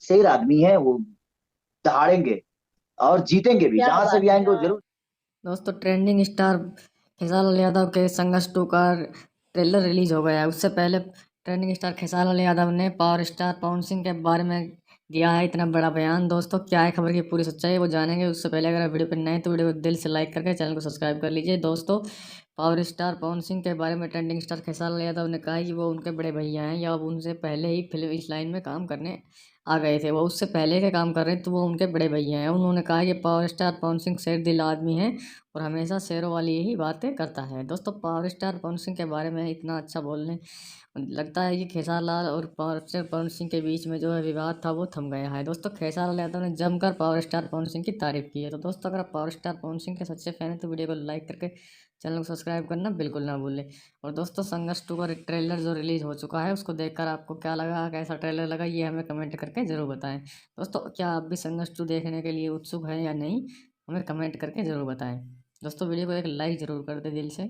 शेर आदमी है वो, दहाड़ेंगे और जीतेंगे भी, क्या जहां से बात भी है, आएंगे क्या वो बात जरूर। है। दोस्तों ट्रेंडिंग स्टार खेसारी लाल यादव के संघर्ष 2 का ट्रेलर रिलीज हो गया है। उससे पहले ट्रेंडिंग स्टार खेसारी लाल यादव ने पावर स्टार पवन सिंह के बारे में दिया है इतना बड़ा बयान। दोस्तों क्या है खबर की पूरी सच्चाई है वो जानेंगे। उससे पहले अगर आप वीडियो पर नए हैं तो वीडियो को दिल से लाइक करके चैनल को सब्सक्राइब कर लीजिए। दोस्तों पावर स्टार पवन सिंह के बारे में ट्रेंडिंग स्टार खेसारी लाल यादव ने कहा है कि वो उनके बड़े भैया हैं या अब उनसे पहले ही फिल्म इस लाइन में काम करने आ गए थे। वो उससे पहले के काम कर रहे हैं तो वो उनके बड़े भैया हैं। उन्होंने कहा कि पावर स्टार पवन सिंह शेर दिल आदमी है और हमेशा शेरों वाली यही बातें करता है। दोस्तों पावर स्टार पवन सिंह के बारे में इतना अच्छा बोलने लगता है कि खेसारी लाल और पावर स्टार पवन सिंह के बीच में जो है विवाद था वो थम गया है। दोस्तों खेसारी लाल यादव ने जमकर पावर स्टार पवन सिंह की तारीफ की है। तो दोस्तों अगर आप पावर स्टार पवन सिंह के सच्चे फैन हैं तो वीडियो को लाइक करके चैनल को सब्सक्राइब करना बिल्कुल ना भूलें। और दोस्तों संघर्ष 2 का ट्रेलर जो रिलीज हो चुका है उसको देखकर आपको क्या लगा, कैसा ट्रेलर लगा, ये हमें कमेंट करके जरूर बताएं। दोस्तों क्या आप भी संघर्ष 2 देखने के लिए उत्सुक हैं या नहीं, हमें कमेंट करके जरूर बताएं। दोस्तों वीडियो को एक लाइक जरूर कर दें दिल से।